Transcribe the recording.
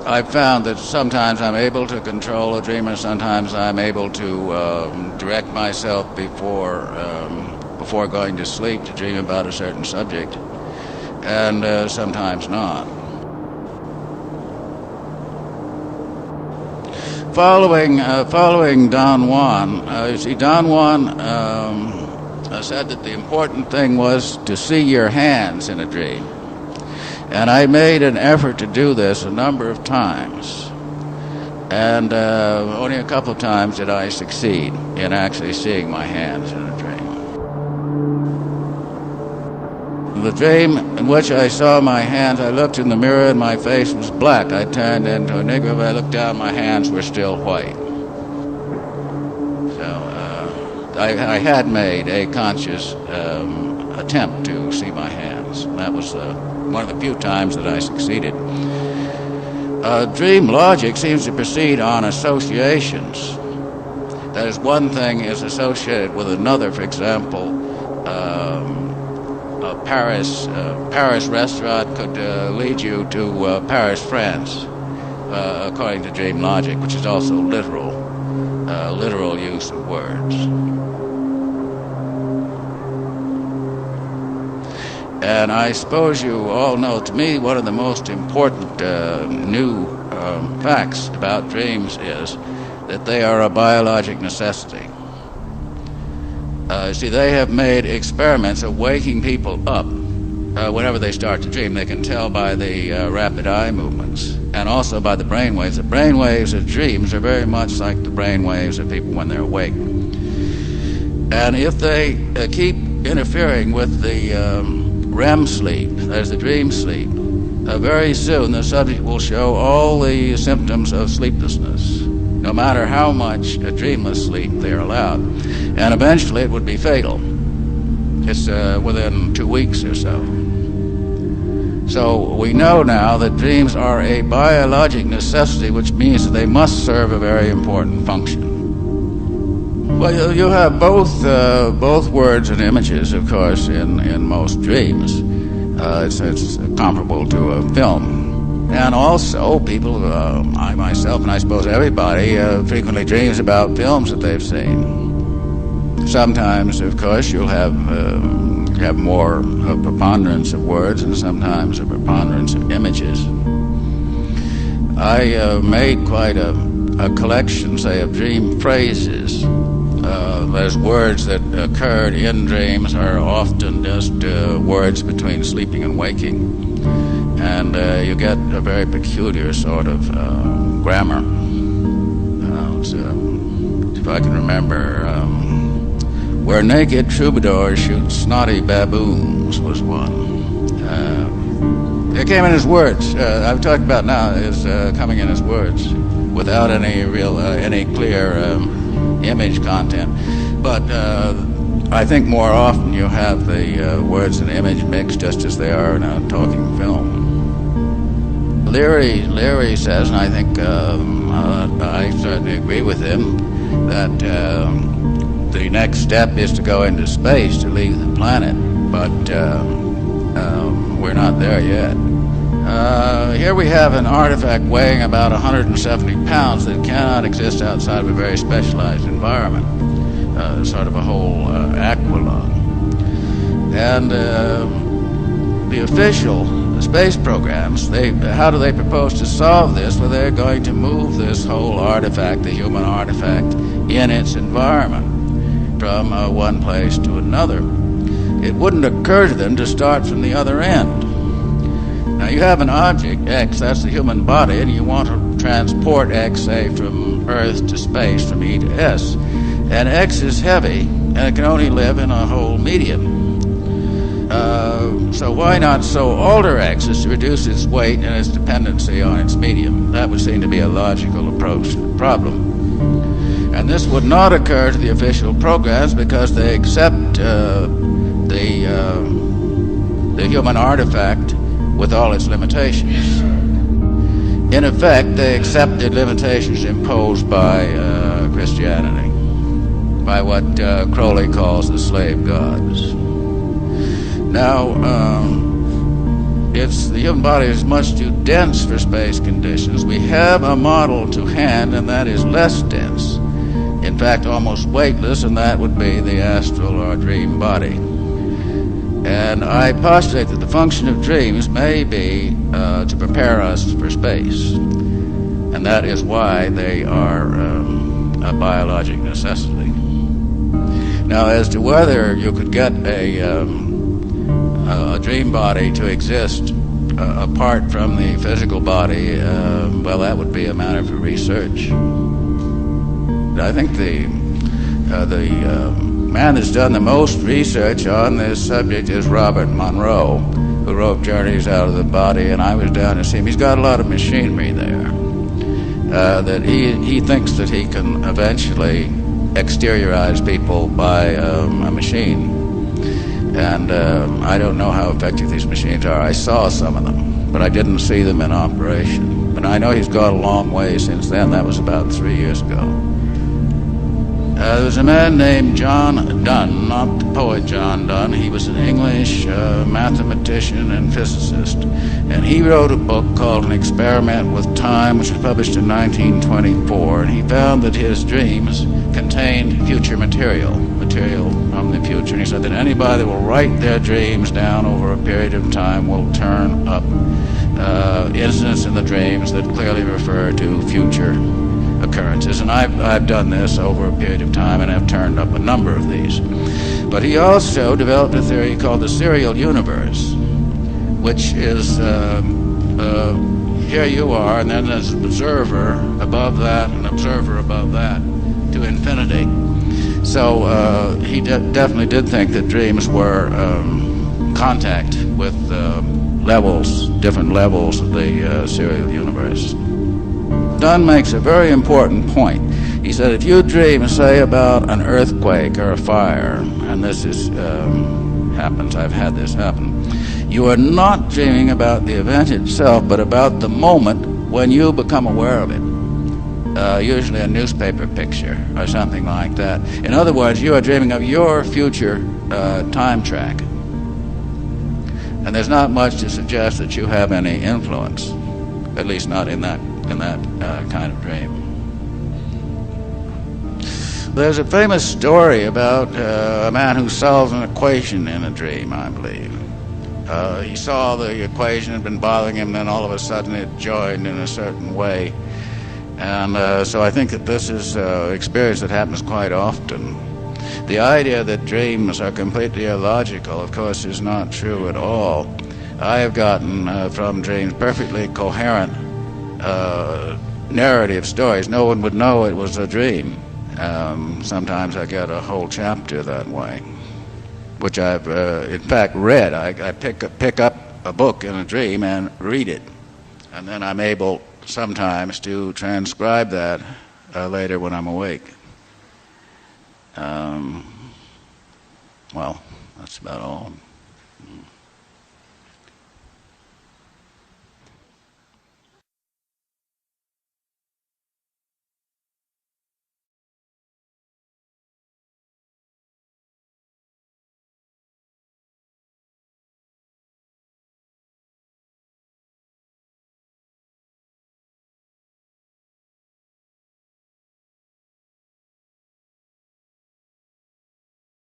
I've found that sometimes I'm able to control a dream, and sometimes I'm able to direct myself before going to sleep to dream about a certain subject, and sometimes not. Following Don Juan, you see, Don Juan said that the important thing was to see your hands in a dream. And I made an effort to do this a number of times. And only a couple of times did I succeed in actually seeing my hands in a dream. The dream in which I saw my hands, I looked in the mirror and my face was black. I turned into a Negro. But I looked down, my hands were still white. So I had made a conscious attempt to see my hands. That was one of the few times that I succeeded. Dream logic seems to proceed on associations. That is, one thing is associated with another. For example, a Paris restaurant could lead you to Paris, France, according to dream logic, which is also literal use of words. And I suppose you all know, to me, one of the most important new facts about dreams is that they are a biologic necessity. See, they have made experiments of waking people up whenever they start to dream. They can tell by the rapid eye movements and also by the brain waves. The brain waves of dreams are very much like the brain waves of people when they're awake. And if they keep interfering with the REM sleep, that is the dream sleep, very soon the subject will show all the symptoms of sleeplessness, no matter how much dreamless sleep they are allowed. And eventually it would be fatal. It's within 2 weeks or so. So we know now that dreams are a biologic necessity, which means that they must serve a very important function. Well, you have both words and images, of course, in most dreams. It's comparable to a film. And also, people, I myself, and I suppose everybody, frequently dreams about films that they've seen. Sometimes, of course, you'll have more of preponderance of words, and sometimes a preponderance of images. I made quite a collection, say, of dream phrases. Those words that occurred in dreams are often just words between sleeping and waking, and you get a very peculiar sort of grammar. So, if I can remember, where naked troubadours shoot snotty baboons was one. It came in as words. I'm talking about now is coming in as words, without any clear image content. But I think more often you have the words and image mixed just as they are in a talking film. Leary says, and I think I certainly agree with him, that the next step is to go into space, to leave the planet, but we're not there yet. Here we have an artifact weighing about 170 pounds that cannot exist outside of a very specialized environment, sort of a whole aqualung. And the official space programs, how do they propose to solve this? Well, they're going to move this whole artifact, the human artifact, in its environment from one place to another. It wouldn't occur to them to start from the other end. Now you have an object, X, that's the human body, and you want to transport X, say, from Earth to space, from E to S. And X is heavy, and it can only live in a whole medium. So why not so alter X as to reduce its weight and its dependency on its medium? That would seem to be a logical approach to the problem. And this would not occur to the official programs because they accept the human artifact with all its limitations. In effect, they accept the limitations imposed by Christianity, by what Crowley calls the slave gods. Now, the human body is much too dense for space conditions. We have a model to hand, and that is less dense. In fact, almost weightless, and that would be the astral or dream body. And I postulate that the function of dreams may be to prepare us for space. And that is why they are a biologic necessity. Now, as to whether you could get a dream body to exist apart from the physical body, well, that would be a matter for research. I think the man that's done the most research on this subject is Robert Monroe, who wrote Journeys Out of the Body, and I was down to see him. He's got a lot of machinery there that he thinks that he can eventually exteriorize people by a machine. And I don't know how effective these machines are. I saw some of them, but I didn't see them in operation. But I know he's gone a long way since then. That was about 3 years ago. There was a man named John Donne, not the poet John Donne. He was an English mathematician and physicist. And he wrote a book called An Experiment with Time, which was published in 1924. And he found that his dreams contained future material from the future. And he said that anybody that will write their dreams down over a period of time will turn up incidents in the dreams that clearly refer to future occurrences. And I've done this over a period of time, and I've turned up a number of these. But he also developed a theory called the serial universe, which is here you are, and then there's an observer above that, an observer above that, to infinity. So he definitely did think that dreams were contact with different levels of the serial universe. Donne makes a very important point. He said, if you dream, say, about an earthquake or a fire, and this happens, I've had this happen, you are not dreaming about the event itself, but about the moment when you become aware of it. Usually a newspaper picture or something like that. In other words, you are dreaming of your future time track. And there's not much to suggest that you have any influence, at least not in that kind of dream. There's a famous story about a man who solves an equation in a dream, I believe. He saw the equation had been bothering him, then all of a sudden it joined in a certain way. And so I think that this is an experience that happens quite often. The idea that dreams are completely illogical, of course, is not true at all. I have gotten from dreams perfectly coherent narrative stories. No one would know it was a dream. Sometimes I get a whole chapter that way, which I've in fact read. I pick up a book in a dream and read it, and then I'm able sometimes to transcribe that later when I'm awake. Well, that's about all.